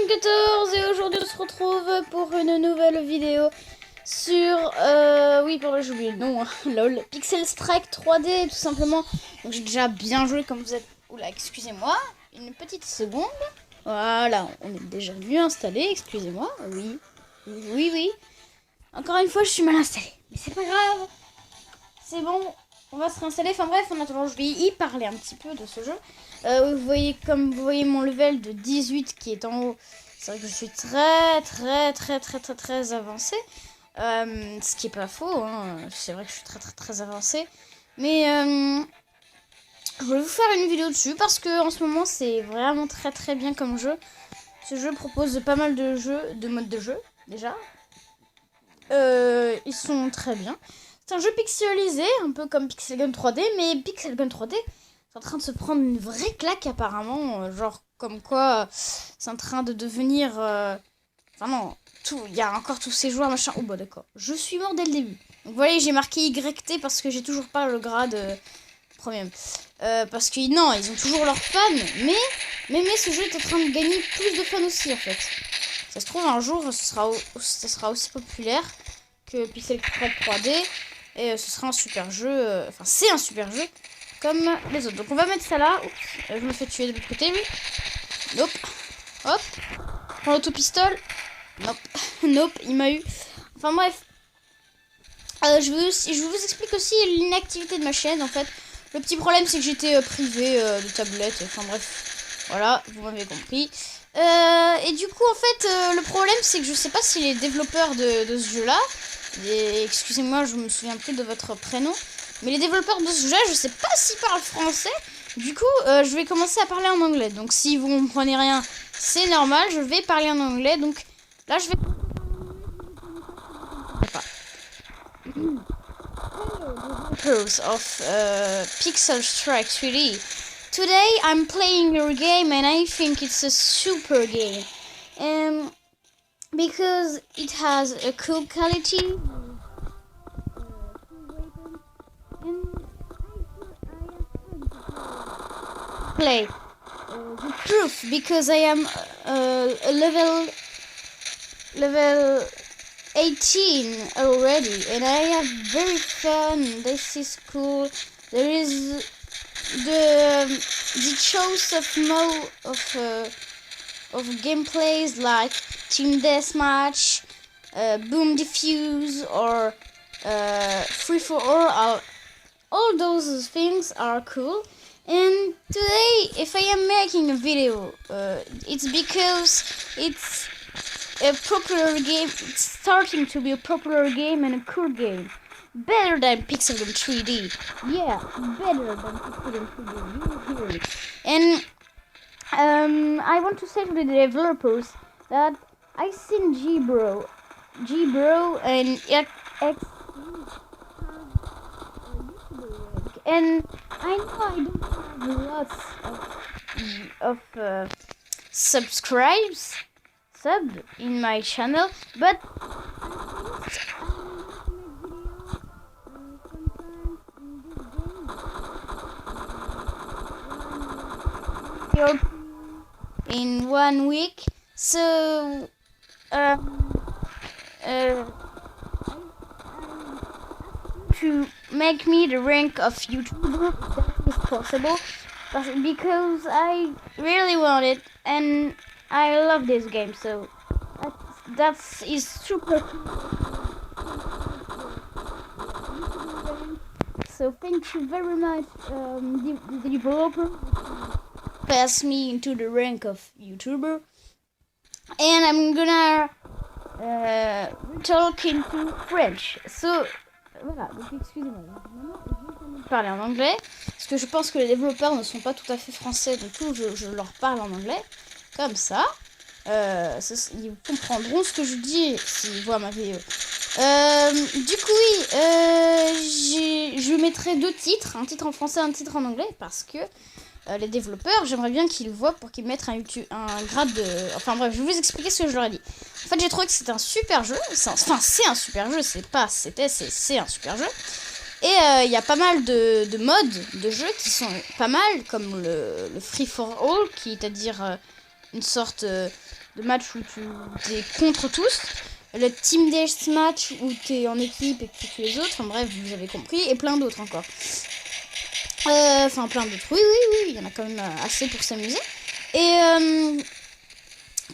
14 et aujourd'hui on se retrouve pour une nouvelle vidéo sur, oui pardon j'ai oublié le nom, lol, Pixel Strike 3D tout simplement. Donc j'ai déjà bien joué comme vous êtes, oula excusez-moi, une petite seconde, voilà on est déjà mieux installé, excusez-moi, oui, encore une fois je suis mal installé, mais c'est pas grave, c'est bon. On va se réinstaller, enfin bref, en attendant je vais y parler un petit peu de ce jeu. Vous voyez, comme vous voyez mon level de 18 qui est en haut, c'est vrai que je suis très avancé. Ce qui est pas faux, hein. C'est vrai que je suis très avancé. Mais je voulais vous faire une vidéo dessus parce que en ce moment c'est vraiment très bien comme jeu. Ce jeu propose pas mal de modes de jeu déjà. Ils sont très bien. C'est un jeu pixelisé, un peu comme Pixel Gun 3D, mais Pixel Gun 3D c'est en train de se prendre une vraie claque apparemment, genre comme quoi c'est en train de devenir... Enfin non, il y a encore tous ces joueurs machin... Oh bah d'accord, je suis mort dès le début. Donc voilà, j'ai marqué YT parce que j'ai toujours pas le grade premium. Parce que non, ils ont toujours leurs fans, mais ce jeu est en train de gagner plus de fans aussi en fait. Ça se trouve un jour ça sera aussi populaire que Pixel Strike 3D. Et ce sera un super jeu, enfin c'est un super jeu comme les autres. Donc on va mettre ça là. Oups, je me fais tuer de l'autre côté lui. Nope. Hop. Prends l'autopistole. Nope. Nope, il m'a eu. Enfin bref. Je vous explique aussi l'inactivité de ma chaîne en fait. Le petit problème c'est que j'étais privé de tablette. Enfin bref. Voilà, vous m'avez compris. Et du coup en fait le problème c'est que je sais pas si les développeurs de ce jeu là, excusez-moi je me souviens plus de votre prénom, mais les développeurs de ce jeu je sais pas s'ils parlent français. Du coup je vais commencer à parler en anglais, donc si vous comprenez rien c'est normal, je vais parler en anglais. Donc là je vais of Pixel Strike 3D. Today I'm playing your game and I think it's a super game. Because it has a cool quality. Play the proof because I am a level 18 already and I have very fun. This is cool. There is the choice of gameplays like Team Deathmatch, Boom Defuse, or Free for all those things are cool. And today, if I am making a video, it's because it's a popular game. It's starting to be a popular game and a cool game. Better than Pixel Gun 3D. Yeah, better than Pixel Gun 3D. You hear it. And I want to say to the developers that I seen G-Bro and X, and I know I don't have lots of sub in my channel, but in 1 week, so to make me the rank of YouTuber, that is possible, because I really want it and I love this game, so that is super cool. So thank you very much, the developer pass me into the rank of YouTuber, and I'm gonna talk into French. So voilà, donc excusez-moi, je vais parler en anglais parce que je pense que les développeurs ne sont pas tout à fait français, du coup je leur parle en anglais comme ça. Ils comprendront ce que je dis s'ils voient ma vidéo. Du coup oui, je mettrai deux titres, un titre en français, un titre en anglais, parce que les développeurs, j'aimerais bien qu'ils voient pour qu'ils mettent un grade de... Enfin bref, je vais vous expliquer ce que je leur ai dit. En fait, j'ai trouvé que c'était un super jeu. Enfin, c'est un super jeu, c'est un super jeu. Et il y a pas mal de modes de jeu qui sont pas mal, comme le Free for All, qui est à dire une sorte de match où tu es contre tous. Le Team Deathmatch où tu es en équipe et que tu tues les autres. Enfin bref, vous avez compris. Et plein d'autres encore. Enfin, plein d'autres. Oui, il y en a quand même assez pour s'amuser. Et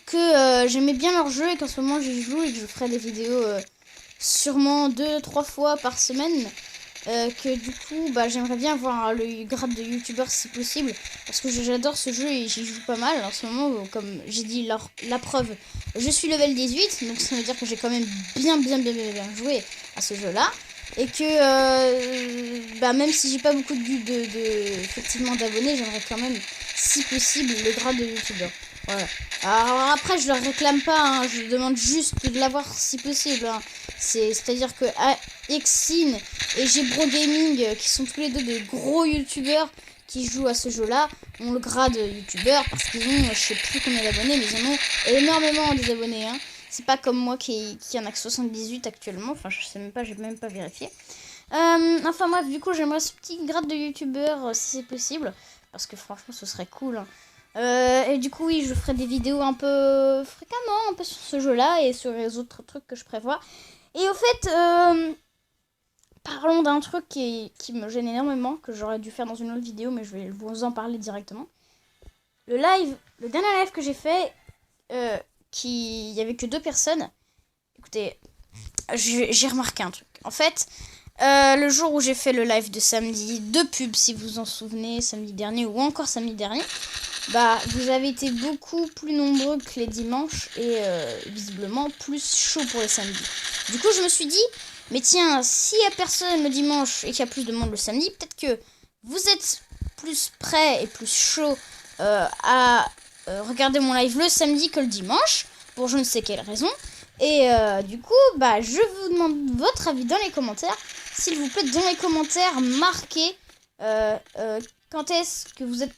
que j'aimais bien leur jeu et qu'en ce moment j'y joue et que je ferai des vidéos sûrement 2-3 fois par semaine. Que du coup j'aimerais bien avoir le grade de youtubeur si possible parce que j'adore ce jeu et j'y joue pas mal en ce moment. Comme j'ai dit, la preuve, je suis level 18, donc ça veut dire que j'ai quand même bien joué à ce jeu là et que même si j'ai pas beaucoup effectivement d'abonnés, j'aimerais quand même si possible le grade de youtubeur. Voilà. Alors après je leur réclame pas, hein, je demande juste de l'avoir si possible, hein. C'est-à-dire que Exin et Gebro Gaming, qui sont tous les deux de gros youtubeurs qui jouent à ce jeu-là, ont le grade youtubeur parce qu'ils ont, je sais plus combien d'abonnés, mais ils en ont énormément des abonnés, hein. C'est pas comme moi qui en a que 78 actuellement, enfin je sais même pas, j'ai même pas vérifié. Enfin bref, du coup j'aimerais ce petit grade de youtubeur si c'est possible, parce que franchement ce serait cool, hein. Et du coup oui, je ferai des vidéos un peu fréquemment, un peu sur ce jeu-là et sur les autres trucs que je prévois. Et au fait, parlons d'un truc qui me gêne énormément, que j'aurais dû faire dans une autre vidéo, mais je vais vous en parler directement. Le dernier live que j'ai fait, il y avait que 2 personnes. Écoutez, j'ai remarqué un truc. En fait, le jour où j'ai fait le live de samedi, de pub si vous en souvenez, samedi dernier ou encore samedi dernier, vous avez été beaucoup plus nombreux que les dimanches et visiblement plus chaud pour les samedis. Du coup, je me suis dit, mais tiens, s'il y a personne le dimanche et qu'il y a plus de monde le samedi, peut-être que vous êtes plus prêts et plus chaud à regarder mon live le samedi que le dimanche, pour je ne sais quelle raison. Et du coup, je vous demande votre avis dans les commentaires. S'il vous plaît, dans les commentaires, marquez quand est-ce que vous êtes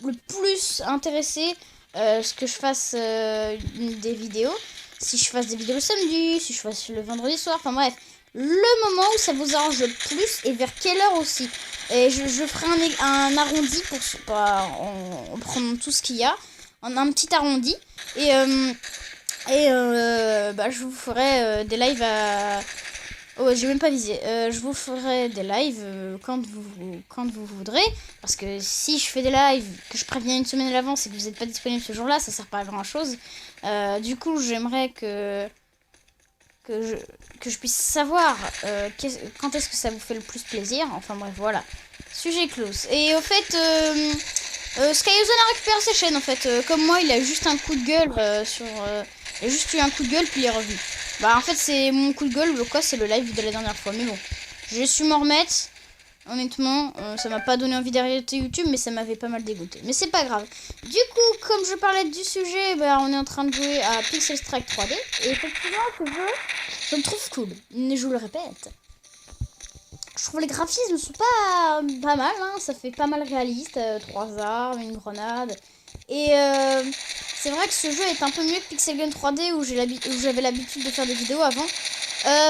le plus intéressé ce que je fasse des vidéos. Si je fasse des vidéos le samedi, si je fasse le vendredi soir, enfin bref. Le moment où ça vous arrange le plus et vers quelle heure aussi. Et je ferai un arrondi en prenant tout ce qu'il y a. En un petit arrondi. Et je vous ferai des lives à... Oh, j'ai même pas visé. Je vous ferai des lives quand vous voudrez. Parce que si je fais des lives, que je préviens une semaine à l'avance et que vous n'êtes pas disponible ce jour-là, ça sert pas à grand chose. Du coup, j'aimerais que je puisse savoir quand est-ce que ça vous fait le plus plaisir. Enfin bref, voilà. Sujet close. Et au fait, Skyozone a récupéré ses chaînes en fait. Comme moi, il a juste un coup de gueule il a juste eu un coup de gueule puis il est revenu. En fait, c'est mon coup de gueule, c'est le live de la dernière fois. Mais bon, j'ai su m'en remettre. Honnêtement, ça m'a pas donné envie d'arrêter YouTube, mais ça m'avait pas mal dégoûté. Mais c'est pas grave. Du coup, comme je parlais du sujet, on est en train de jouer à Pixel Strike 3D. Et effectivement, ce jeu, je le trouve cool. Mais je le répète. Je trouve les graphismes sont pas mal, hein. Ça fait pas mal réaliste. 3 armes, une grenade. Et c'est vrai que ce jeu est un peu mieux que Pixel Gun 3D où j'avais l'habitude de faire des vidéos avant.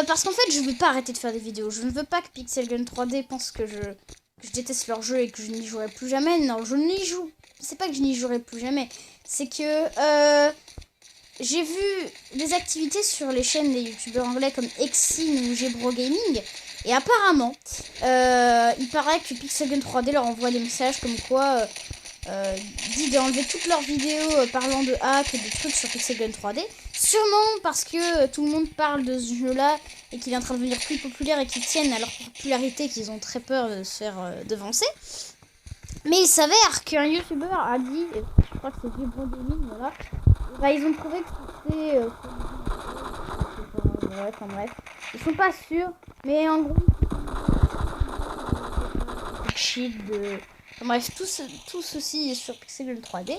Parce qu'en fait, je veux pas arrêter de faire des vidéos. Je ne veux pas que Pixel Gun 3D pense que je déteste leur jeu et que je n'y jouerai plus jamais. Non, je n'y joue. C'est pas que je n'y jouerai plus jamais. C'est que j'ai vu des activités sur les chaînes des youtubeurs anglais comme Exin ou Gebro Gaming. Et apparemment, il paraît que Pixel Gun 3D leur envoie des messages comme quoi... dit d'enlever toutes leurs vidéos parlant de hack et de trucs sur Pixel Gun 3D. Sûrement parce que tout le monde parle de ce jeu-là et qu'il est en train de devenir plus populaire et qu'ils tiennent à leur popularité, qu'ils ont très peur de se faire devancer. Mais il s'avère qu'un youtubeur a dit, je crois que c'est Vibro Gaming, voilà. Ils ont trouvé que c'était... enfin bref. Ils sont pas sûrs, mais en gros... cheat de... Bref, tout ceci est sur Pixel Gun 3D.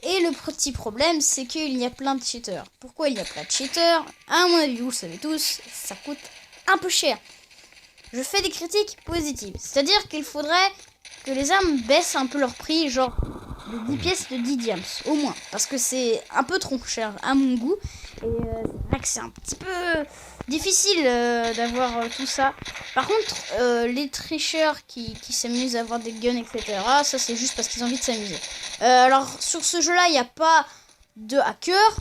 Et le petit problème, c'est qu'il y a plein de cheaters. Pourquoi il y a plein de cheaters? À mon avis, vous le savez tous, ça coûte un peu cher. Je fais des critiques positives. C'est-à-dire qu'il faudrait que les armes baissent un peu leur prix, genre de 10 pièces de 10 diams, au moins. Parce que c'est un peu trop cher à mon goût. Et c'est vrai que c'est un petit peu difficile d'avoir tout ça. Par contre, les tricheurs qui s'amusent à avoir des guns, etc., ça c'est juste parce qu'ils ont envie de s'amuser. Alors, sur ce jeu-là, il n'y a pas de hacker.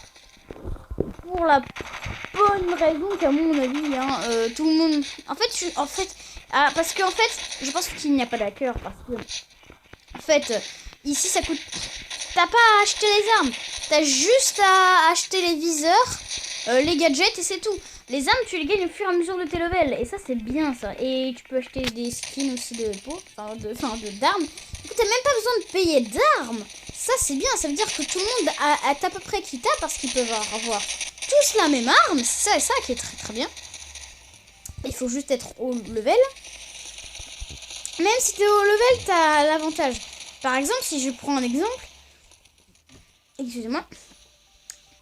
Pour la bonne raison qu'à mon avis, tout le monde... parce qu'en fait, je pense qu'il n'y a pas de hacker. Parce que, en fait, ici, ça coûte... T'as pas à acheter les armes. T'as juste à acheter les viseurs, les gadgets et c'est tout. Les armes, tu les gagnes au fur et à mesure de tes levels. Et ça, c'est bien, ça. Et tu peux acheter des skins aussi de peau, d'armes. Du coup, t'as même pas besoin de payer d'armes. Ça, c'est bien. Ça veut dire que tout le monde est à peu près qui tape parce qu'ils peuvent avoir tous la même arme. C'est ça qui est très très bien. Il faut juste être au level. Même si t'es au level, t'as l'avantage. Par exemple, si je prends un exemple. Excusez-moi.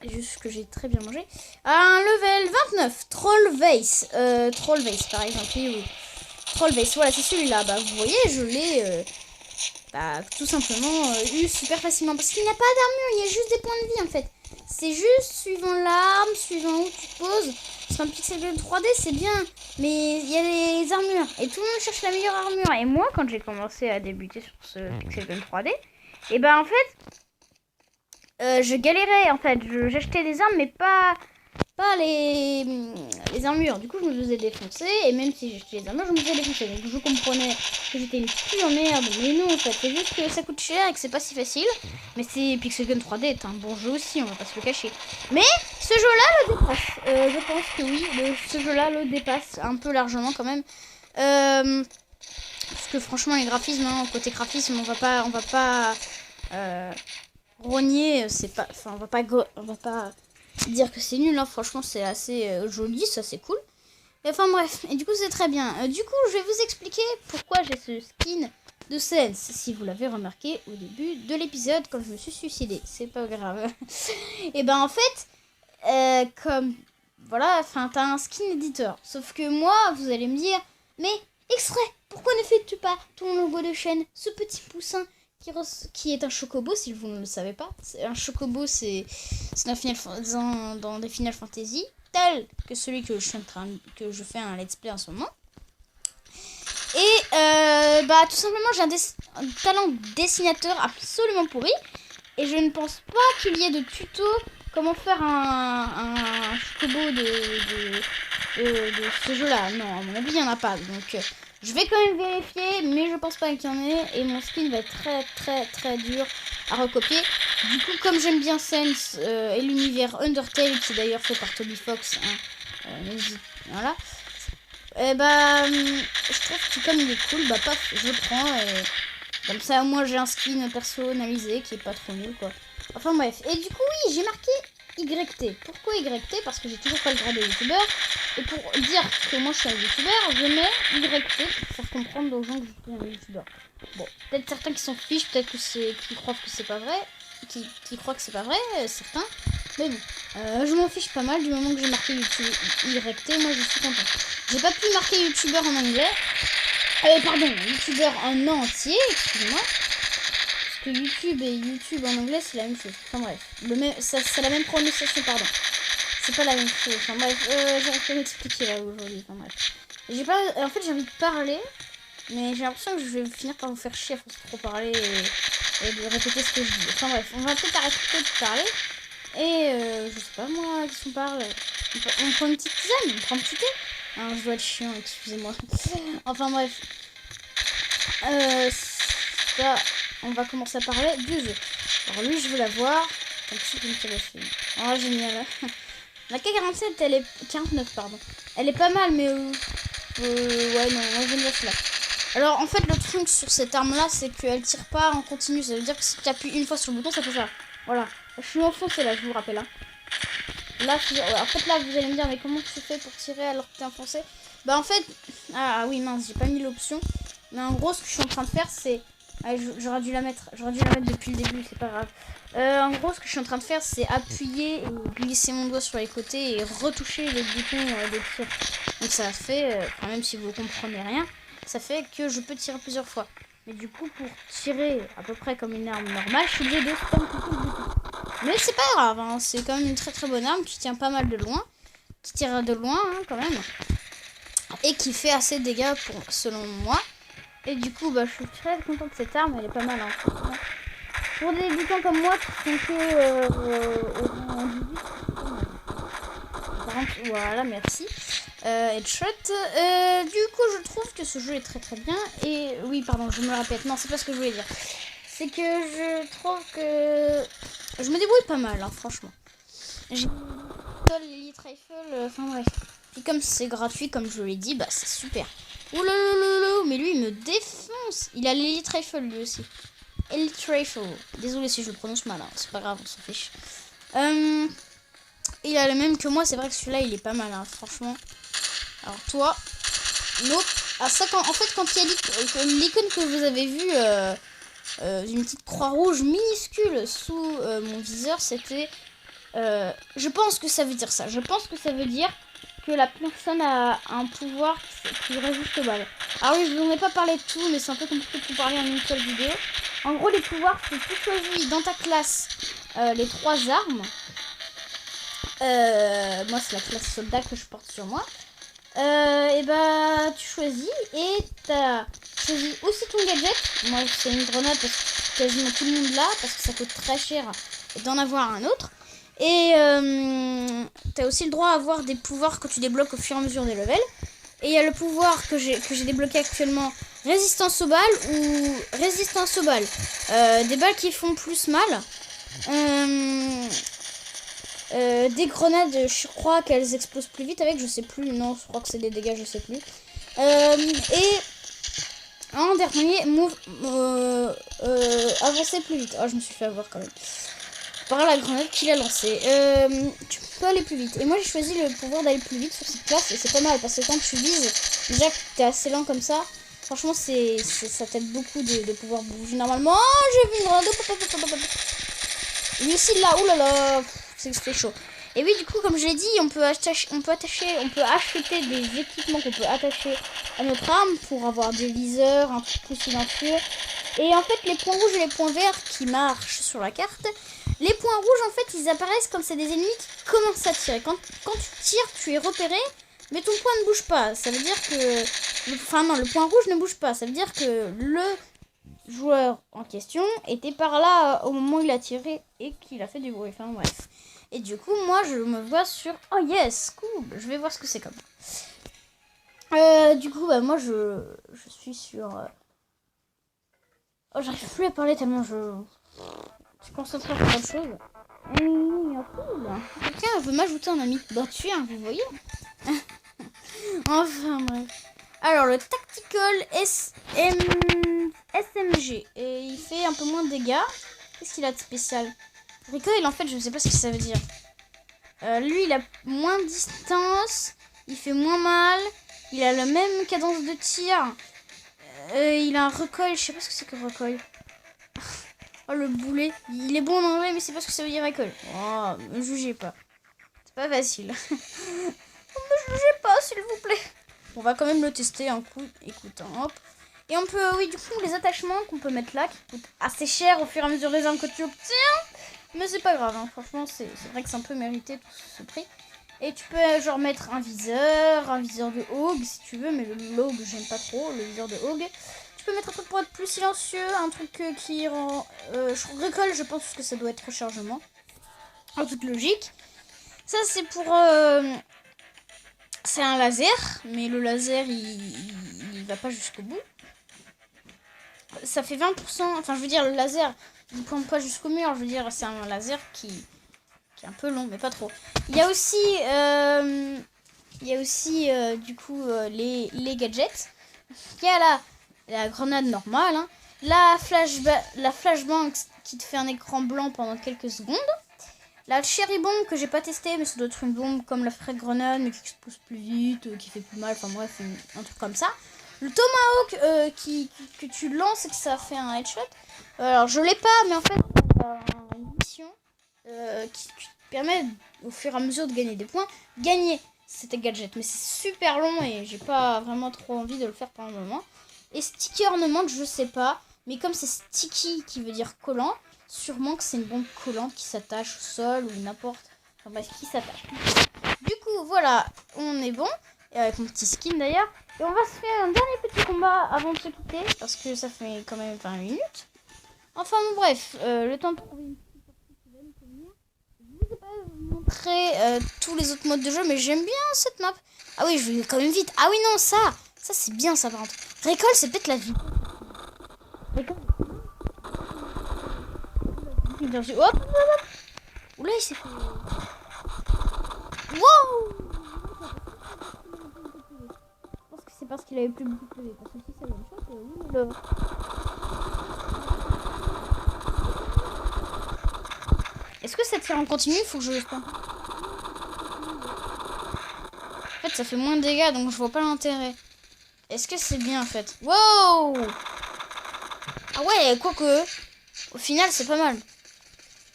Juste que j'ai très bien mangé. Un level 29. Troll Vase. Troll Vase, par exemple. Oui. Troll Vase. Voilà, c'est celui-là. Bah, vous voyez, je l'ai tout simplement eu super facilement. Parce qu'il n'y a pas d'armure. Il y a juste des points de vie, en fait. C'est juste suivant l'arme, suivant où tu te poses. Sur un Pixel Gun 3D, c'est bien. Mais il y a les armures. Et tout le monde cherche la meilleure armure. Et moi, quand j'ai commencé à débuter sur ce Pixel Gun 3D, et ben en fait... je galérais en fait, j'achetais des armes mais pas les armures. Du coup je me faisais défoncer et même si j'achetais les armures je me faisais défoncer. Donc je comprenais que j'étais une pure merde. Mais non en fait, c'est juste que ça coûte cher et que c'est pas si facile. Mais c'est Pixel Gun 3D est un bon jeu aussi, on va pas se le cacher. Mais ce jeu là le dépasse. Je pense que oui, ce jeu là le dépasse un peu largement quand même. Parce que franchement les graphismes, côté graphisme on va pas rogner, c'est pas, enfin on va pas dire que c'est nul, franchement c'est assez joli, ça c'est cool. Et enfin bref, et du coup c'est très bien. Du coup je vais vous expliquer pourquoi j'ai ce skin de Sense, si vous l'avez remarqué au début de l'épisode quand je me suis suicidée, c'est pas grave. Et ben en fait, comme voilà, enfin t'as un skin éditeur, sauf que moi vous allez me dire, mais extrait, pourquoi ne fais-tu pas ton logo de chaîne, ce petit poussin qui est un chocobo, si vous ne le savez pas. Un chocobo, c'est dans des Final Fantasy, tel que celui que je fais un let's play en ce moment. Et tout simplement, j'ai un talent dessinateur absolument pourri. Et je ne pense pas qu'il y ait de tuto comment faire un chocobo de ce jeu-là. Non, à mon avis, il n'y en a pas. Donc... je vais quand même vérifier, mais je pense pas qu'il y en ait. Et mon skin va être très très très dur à recopier. Du coup, comme j'aime bien Sense et l'univers Undertale, qui est d'ailleurs fait par Toby Fox, voilà. Et je trouve que comme il est cool, paf, je prends. Et comme ça, moi j'ai un skin personnalisé qui est pas trop nul, quoi. Enfin bref. Et du coup, oui, j'ai marqué YT. Pourquoi YT? Parce que j'ai toujours pas le grade de youtubeur. Et pour dire que moi je suis un youtubeur, je mets YT pour faire comprendre aux gens que je suis un youtubeur. Bon, peut-être certains qui s'en fichent, peut-être qui croient que c'est pas vrai. Qui croient que c'est pas vrai, certains. Mais bon, je m'en fiche pas mal du moment que j'ai marqué YT, moi je suis content. J'ai pas pu marquer youtubeur en anglais. Pardon, youtubeur en entier, excusez-moi. Que YouTube et YouTube en anglais c'est la même chose. Enfin bref, c'est la même prononciation, pardon. C'est pas la même chose. Enfin bref, j'arrive pas à m'expliquer là aujourd'hui. Enfin bref. En fait j'ai envie de parler, mais j'ai l'impression que je vais finir par vous faire chier à force de trop parler et de répéter ce que je dis. Enfin bref, on va peut-être arrêter de parler. Et je sais pas moi, qu'est-ce qu'on parle? On prend une petite tisane, on prend un petit thé. Je dois être chiant, excusez-moi. Enfin bref. Ça... On va commencer à parler du jeu. Alors lui, je veux la voir. Comme si je me téléphone. Oh, génial. La K47, elle est... 49, pardon. Elle est pas mal, mais... ouais, non, moi j'aime bien celle-là. Alors, en fait, le truc sur cette arme-là, c'est qu'elle tire pas en continu. Ça veut dire que si tu appuies une fois sur le bouton, ça fait ça. Voilà. Je suis enfoncé, là, je vous rappelle. Là, en fait, là, vous allez me dire, mais comment tu fais pour tirer alors que t'es enfoncé? En fait... Ah oui, mince, j'ai pas mis l'option. Mais en gros, ce que je suis en train de faire, c'est... j'aurais dû la mettre depuis le début, c'est pas grave. En gros, ce que je suis en train de faire, c'est appuyer et glisser mon doigt sur les côtés et retoucher les boutons des tirs. Donc ça fait, même si vous comprenez rien, ça fait que je peux tirer plusieurs fois. Mais du coup, pour tirer à peu près comme une arme normale, je suis obligée de spam tout le bouton. Mais c'est pas grave, hein, c'est quand même une très très bonne arme qui tient pas mal de loin, qui tire de loin quand même, et qui fait assez de dégâts selon moi. Et du coup, je suis très contente de cette arme, elle est pas mal. Hein. Pour des débutants comme moi qui sont que au rang 18. Voilà, merci. Headshot. Du coup, je trouve que ce jeu est très très bien. Et oui, pardon, je me répète. Non, c'est pas ce que je voulais dire. C'est que je trouve que je me débrouille pas mal, hein, franchement. J'ai l'Elite Rifle, enfin bref. Et comme c'est gratuit, comme je l'ai dit, bah c'est super. Ouh, mais lui il me défonce. Il a l'Elite Rifle lui aussi. Elite Rifle. Désolé si je le prononce mal, hein. C'est pas grave, on s'en fiche. Il a le même que moi, c'est vrai que celui-là il est pas mal, hein, franchement. Alors toi, nope. À 5 ans, en fait, quand il y a l'icône que vous avez vu, une petite croix rouge minuscule sous mon viseur, c'était. Je pense que ça veut dire ça. Je pense que ça veut dire que la personne a un pouvoir qui résiste aux balles. Alors oui, je vous en ai pas parlé de tout, mais c'est un peu compliqué de vous parler en une seule vidéo. En gros, les pouvoirs, c'est tu choisis dans ta classe les 3 armes. Moi, c'est la classe soldat que je porte sur moi. Et bah, tu choisis et t'as choisi aussi ton gadget. Moi, c'est une grenade parce que quasiment tout le monde l'a, parce que ça coûte très cher d'en avoir un autre. Et t'as aussi le droit à avoir des pouvoirs que tu débloques au fur et à mesure des levels. Et il y a le pouvoir que j'ai débloqué actuellement, résistance aux balles ou résistance aux balles. Des balles qui font plus mal. Des grenades, je crois qu'elles explosent plus vite avec, je sais plus. Non, je crois que c'est des dégâts, je sais plus. Et en dernier, avancer plus vite. Oh, je me suis fait avoir quand même. Par la grenade qu'il a lancée. Tu peux aller plus vite. Et moi j'ai choisi le pouvoir d'aller plus vite sur cette place. Et c'est pas mal parce que quand tu vises, déjà que t'es assez lent comme ça, franchement ça t'aide beaucoup de pouvoir bouger normalement. Oh, j'ai vu une grenade. Lui aussi là, oulala, c'est chaud. Et oui, du coup, comme je l'ai dit, on peut acheter des équipements qu'on peut attacher à notre arme pour avoir des viseurs un peu plus silencieux. Et en fait, les points rouges et les points verts qui marchent sur la carte, les points rouges, en fait, ils apparaissent quand c'est des ennemis qui commencent à tirer. Quand tu tires, tu es repéré, mais ton point ne bouge pas. Ça veut dire que... Enfin non, le point rouge ne bouge pas. Ça veut dire que le joueur en question était par là au moment où il a tiré et qu'il a fait du bruit. Enfin bref. Et du coup, moi, je me vois sur... Oh yes, cool. Je vais voir ce que c'est comme. Du coup, bah, moi, je suis sur... Oh, j'arrive plus à parler tellement je suis concentrée sur autre chose. Cool. Quelqu'un veut m'ajouter un ami. Bah, tu es un, vous voyez. Enfin, bref. Alors, le Tactical SMG. Et il fait un peu moins de dégâts. Qu'est-ce qu'il a de spécial? Recoil, en fait, je ne sais pas ce que ça veut dire. Lui, il a moins de distance. Il fait moins mal. Il a la même cadence de tir. Il a un recoil. Je sais pas ce que c'est que recoil. Oh, le boulet. Il est bon en anglais, mais c'est pas ce que ça veut dire recoil. Oh, me jugez pas. C'est pas facile. Ne me jugez pas, s'il vous plaît. On va quand même le tester un coup. Écoute, hein, hop. Et on peut, oui, du coup, les attachements qu'on peut mettre là, qui coûtent assez cher au fur et à mesure des armes que tu obtiens. Mais c'est pas grave, hein. Franchement, c'est vrai que c'est un peu mérité tout ce prix. Et tu peux genre mettre un viseur de Hog si tu veux, mais le Hog, j'aime pas trop, le viseur de Hog. Tu peux mettre un truc pour être plus silencieux, un truc qui rend... recoil, je pense que ça doit être rechargement. En toute logique. Ça, c'est pour... c'est un laser, mais le laser, il va pas jusqu'au bout. Ça fait 20%, enfin je veux dire le laser, il pointe pas jusqu'au mur, je veux dire c'est un laser qui est un peu long, mais pas trop. Il y a aussi, du coup les gadgets. Il y a la grenade normale, hein. La flashbang qui te fait un écran blanc pendant quelques secondes. La cherry bomb que j'ai pas testé, mais ça doit être une bombe comme la frag grenade, mais qui explose plus vite, qui fait plus mal, enfin bref, un truc comme ça. Le tomahawk que tu lances et que ça fait un headshot. Alors je l'ai pas, mais en fait c'est une mission qui te permet au fur et à mesure de gagner des points. Gagner cet gadget, mais c'est super long et j'ai pas vraiment trop envie de le faire pour le moment. Et sticky ornament, je sais pas, mais comme c'est sticky qui veut dire collant, sûrement que c'est une bombe collante qui s'attache au sol ou n'importe. Enfin bref, qui s'attache. Du coup, voilà, on est bon. Et avec mon petit skin d'ailleurs. Et on va se faire un dernier petit combat avant de se quitter. Parce que ça fait quand même 20 minutes. Enfin bon, bref, le temps de trouver une petite partie qui va nous convenir. Je vous ai pas montré tous les autres modes de jeu, mais j'aime bien cette map. Ah oui, je vais quand même vite. Ah oui, non, ça c'est bien ça par contre. Récolte, c'est peut-être la vie. Récolte. Hop, hop, hop. Oula, il s'est fait... Wow. Je pense que c'est parce qu'il avait plus beaucoup de PV. Parce que si ça one shot, oui, le... Est-ce que ça tire en continu? Il faut que je le spam. En fait, ça fait moins de dégâts, donc je vois pas l'intérêt. Est-ce que c'est bien en fait? Wow! Ah ouais, quoique, au final, c'est pas mal.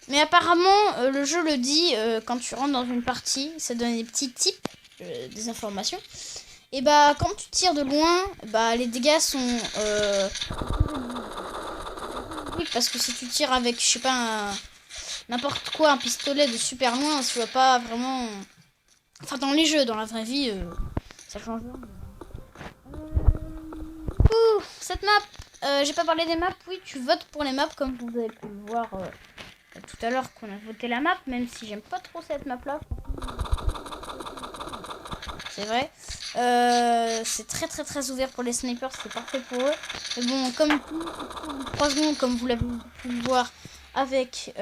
Mais apparemment, le jeu le dit, quand tu rentres dans une partie, ça donne des petits tips, des informations. Et bah, quand tu tires de loin, bah, les dégâts sont... Oui, parce que si tu tires avec, je sais pas, n'importe quoi, un pistolet de super loin, tu vas pas vraiment... Enfin, dans les jeux, dans la vraie vie, ça change rien. Cette map, j'ai pas parlé des maps. Oui, tu votes pour les maps, comme vous avez pu le voir tout à l'heure qu'on a voté la map, même si j'aime pas trop cette map-là. C'est vrai. C'est très ouvert pour les snipers, c'est parfait pour eux. Mais bon, comme 3 secondes, comme vous l'avez pu le voir, avec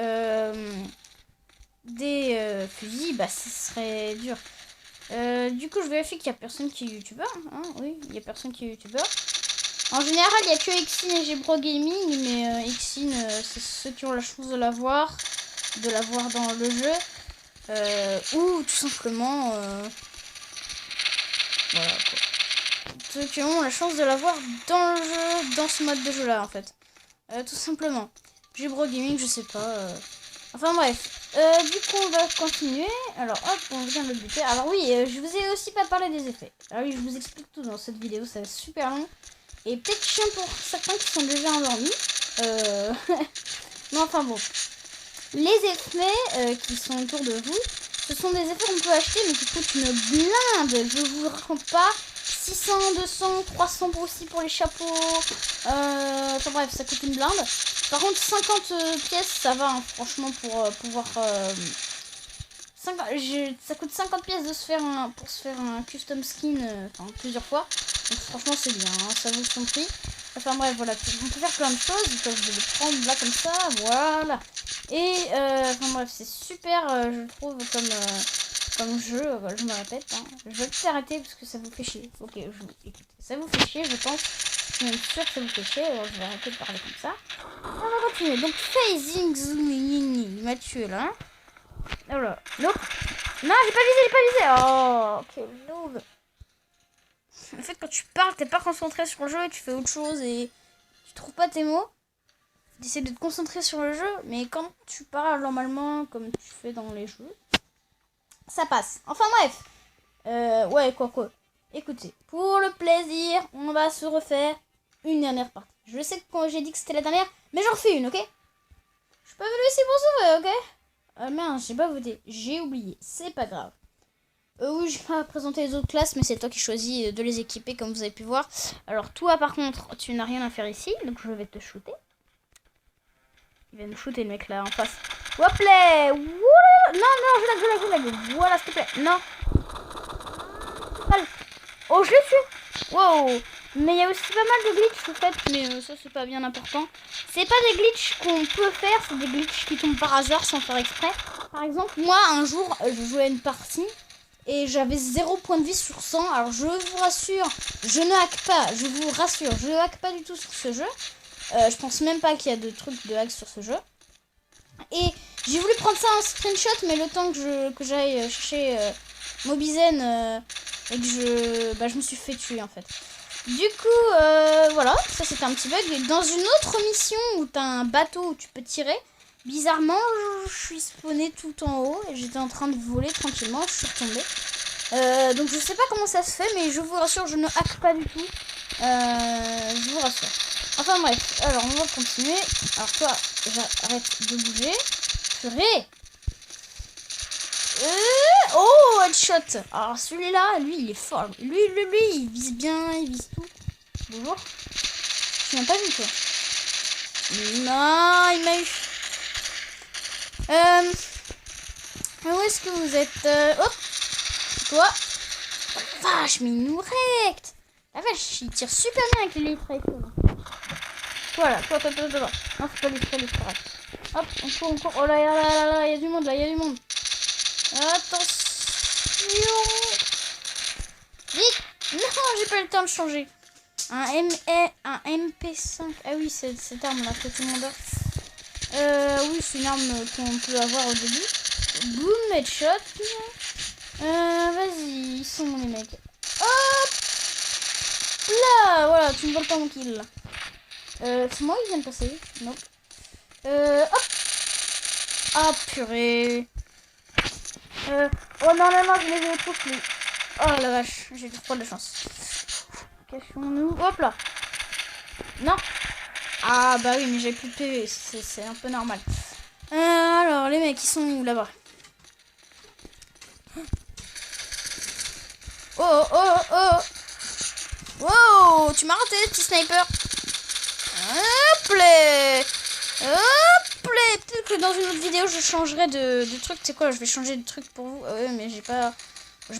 des fusils, bah ce serait dur. Du coup, je vérifie qu'il n'y a personne qui est youtubeur. Hein, oui, il n'y a personne qui est youtubeur. En général, il n'y a que Exin et Gebro Gaming, mais Exin, c'est ceux qui ont la chance de l'avoir dans le jeu. Ou tout simplement... voilà, quoi. Ceux qui ont la chance de l'avoir dans le jeu, dans ce mode de jeu là en fait. Tout simplement. Gebro Gaming, je sais pas. Enfin bref. Du coup, on va continuer. Alors hop, on vient de le buter. Alors oui, je vous ai aussi pas parlé des effets. Alors oui, je vous explique tout dans cette vidéo, ça va être super long. Et peut-être chiant pour certains qui sont déjà endormis. Mais enfin bon. Les effets qui sont autour de vous, ce sont des effets qu'on peut acheter mais qui coûtent une blinde. Je vous raconte pas. 600, 200, 300 aussi pour les chapeaux. Enfin bref, ça coûte une blinde. Par contre, 50 pièces, ça va, hein, franchement, pour pouvoir... ça coûte 50 pièces de pour se faire un custom skin plusieurs fois. Donc franchement, c'est bien, hein, ça vaut son prix. Enfin bref, voilà, on peut faire plein de choses. Vous pouvez les prendre là comme ça, voilà. Et enfin bref, c'est super, je trouve, comme jeu. Voilà, je me répète, hein. Je vais tout arrêter parce que ça vous fait chier. Ok, écoutez, ça vous fait chier, je pense. Je suis même sûre que ça vous fait chier, alors je vais arrêter de parler comme ça. On va continuer. Donc phasing zooming, il m'a tué là. Oh là, nope. Non, j'ai pas visé, Oh, quel noob. En fait, quand tu parles, t'es pas concentré sur le jeu et tu fais autre chose et tu trouves pas tes mots. Tu essaies de te concentrer sur le jeu, mais quand tu parles normalement, comme tu fais dans les jeux, ça passe. Enfin bref. Ouais, quoi. Écoutez, pour le plaisir, on va se refaire une dernière partie. Je sais que quand j'ai dit que c'était la dernière, mais j'en refais une, ok? Je suis pas venu ici pour sauver, ok? Ah merde, j'ai pas voté. J'ai oublié. C'est pas grave. Oui, je vais pas présenter les autres classes, mais c'est toi qui choisis de les équiper, comme vous avez pu voir. Alors, toi, par contre, tu n'as rien à faire ici, donc je vais te shooter. Il va nous shooter, le mec, là, en face. Hop là. Non, je lag. Voilà, s'il te plaît. Non. Oh, je l'ai tué. Wow. Mais il y a aussi pas mal de glitch en fait, mais ça c'est pas bien important. C'est pas des glitches qu'on peut faire, c'est des glitches qui tombent par hasard sans faire exprès. Par exemple, moi un jour, je jouais à une partie et j'avais 0 point de vie sur 100. Alors je vous rassure, je ne hack pas, je vous rassure, je ne hack pas du tout sur ce jeu. Je pense même pas qu'il y a de trucs de hack sur ce jeu. Et j'ai voulu prendre ça en screenshot, mais le temps que j'aille chercher Mobizen et que je me suis fait tuer en fait. Du coup, voilà, ça c'était un petit bug. Et dans une autre mission où t'as un bateau où tu peux tirer, bizarrement, je suis spawné tout en haut et j'étais en train de voler tranquillement, je suis retombée. Donc je sais pas comment ça se fait, mais je vous rassure, je ne hack pas du tout. Je vous rassure. Enfin bref, alors on va continuer. Alors toi, j'arrête de bouger. Purée. Oh, headshot. Alors celui-là, lui, il est fort. Lui, il vise bien, il vise tout. Bonjour. Je n'ai pas vu toi. Non, il m'a eu. Où est-ce que vous êtes hop. Toi. Oh, vache, mais il nous recte. La vache, il tire super bien avec les litres. Voilà, toi. Non, c'est pas lui, c'est pareil. Hop, on court. Oh là, il y a du monde, là, il y a du monde. Attention. Vite. Non, j'ai pas eu le temps de changer. Un MP5. Ah oui, c'est cette arme là que tout le monde a. Oui, c'est une arme qu'on peut avoir au début. Boom, headshot. Vas-y, ils sont les mecs. Hop là, voilà, tu me voles pas mon kill là. C'est moi qui viens de passer. Non. Hop. Ah purée. Oh non, je les ai tous plus. Oh la vache, j'ai trop de chance. Cachons-nous. Hop là. Non. Ah bah oui, mais j'ai plus de PV, c'est un peu normal. Alors, les mecs, ils sont où là-bas? Oh. Wow, tu m'as raté, petit sniper. Hop là. Peut-être que dans une autre vidéo, je changerai de truc. Tu sais quoi, je vais changer de truc pour vous. Mais j'ai pas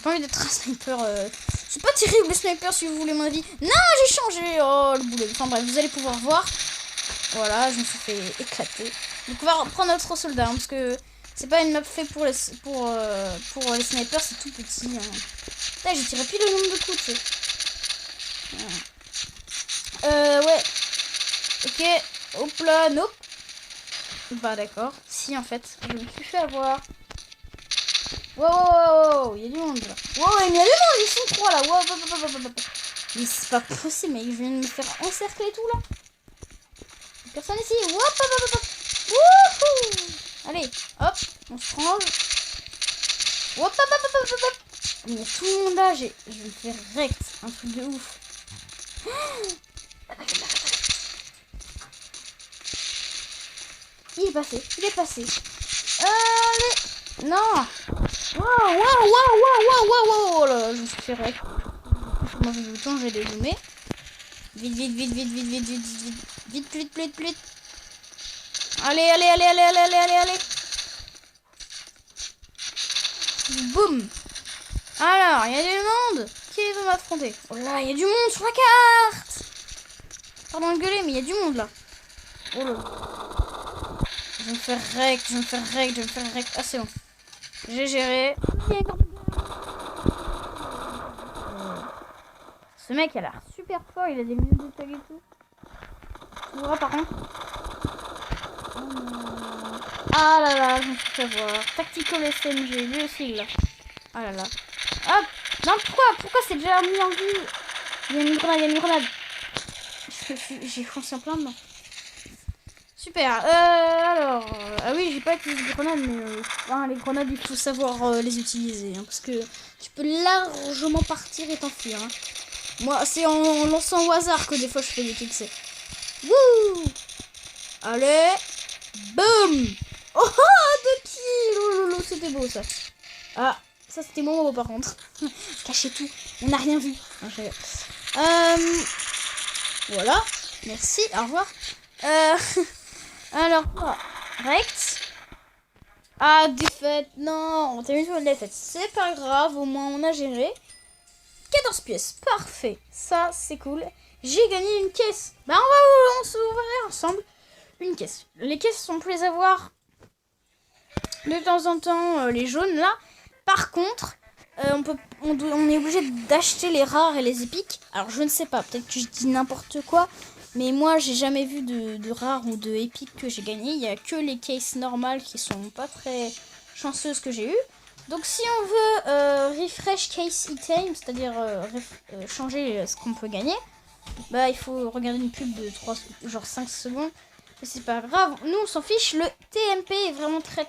envie d'être un sniper. C'est pas terrible le sniper si vous voulez mon avis. Non, j'ai changé. Oh, le boulet. Enfin bref, vous allez pouvoir voir. Voilà, je me suis fait éclater. Donc on va reprendre notre soldat, hein, parce que c'est pas une map faite pour les snipers, c'est tout petit. Hein. Là, j'ai tiré pile le nombre de coups, tu sais. Ouais. Ok. Hop là, nope. Bah d'accord. Si, en fait, je me suis fait avoir. Wow, il y a du monde là. Wow, il y a du monde, ils sont 3 là. Wow. Mais c'est pas possible, mec, je viens de me faire encercler tout là. Personne ici. Hop. Wouhou. Allez, hop, on se range. Hop. Il y a tout le monde là, je vais me faire rect, un truc de ouf. Il est passé. Allez. Non. Wow. Là, je me suis fait rect. Moi, j'ai le temps, j'ai dézoomé. Vite. Allez. Boum. Alors, il y a du monde. Qui veut m'affronter? Oh là, il y a du monde sur la carte. Pardon de gueuler, mais il y a du monde là. Oh là. Je vais me faire rect. Ah, c'est bon. J'ai géré. Ce mec a l'air super fort, il a des lunettes de tag et tout. Tu vois par contre. Ah là, je me suis fait voir. Tactical SMG, lui aussi là. Ah là. Hop. Non, pourquoi c'est déjà mis en vie? Il y a une grenade. J'ai foncé en plein dedans. Super. Alors. Ah oui, j'ai pas utilisé de grenades, mais les grenades, il faut savoir les utiliser. Hein, parce que tu peux largement partir et t'enfuir. Hein. Moi, c'est en lançant au hasard que des fois je fais des trucs. Wouh. Allez. Boum. Oh, 2 kills. Oh, c'était beau ça. Ah, ça c'était mon mot par contre. Cachez tout. On n'a rien vu. Voilà. Merci. Au revoir. Alors, rect. Ah, défaite. Non, on termine sur une défaite. C'est pas grave, au moins on a géré. 14 pièces. Parfait. Ça, c'est cool. J'ai gagné une caisse. Bah, on s'ouvrir ensemble une caisse. Les caisses, on peut les avoir de temps en temps, les jaunes là. Par contre, on est obligé d'acheter les rares et les épiques. Alors, je ne sais pas. Peut-être que je dis n'importe quoi. Mais moi, j'ai jamais vu de rares ou de épiques que j'ai gagné. Il n'y a que les cases normales qui sont pas très chanceuses que j'ai eues. Donc, si on veut refresh case item, c'est-à-dire changer ce qu'on peut gagner, bah il faut regarder une pub de 5 secondes. Mais c'est pas grave. Nous, on s'en fiche. Le TMP est vraiment très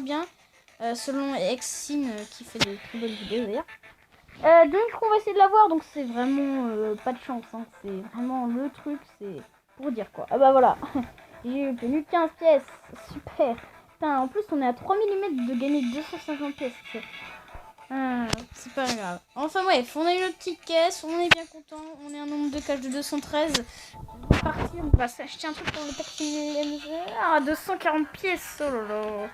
bien. Selon Exine qui fait de très bonnes vidéos d'ailleurs. Donc on va essayer de l'avoir, donc c'est vraiment pas de chance, hein. C'est vraiment le truc, c'est pour dire quoi. Ah bah voilà, j'ai obtenu 15 pièces, super. Putain, en plus on est à 3 mm de gagner 250 pièces. Ah, c'est pas grave. Enfin bref, on a eu notre petite caisse, on est bien content. On est un nombre de cash de 213. On va partir, on va s'acheter un truc pour le taxi. Ah, 240 pièces, oh là là.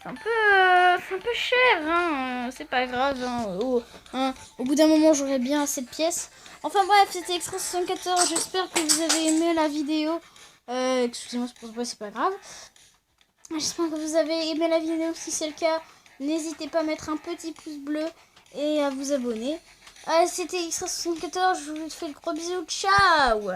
C'est un peu cher, hein. C'est pas grave, hein. Au bout d'un moment, j'aurai bien assez de pièces. Enfin bref, c'était Extra 74. J'espère que vous avez aimé la vidéo. Excusez-moi, c'est pas grave. J'espère que vous avez aimé la vidéo. Si c'est le cas, n'hésitez pas à mettre un petit pouce bleu et à vous abonner. C'était Extra 74. Je vous fais de gros bisous. Ciao!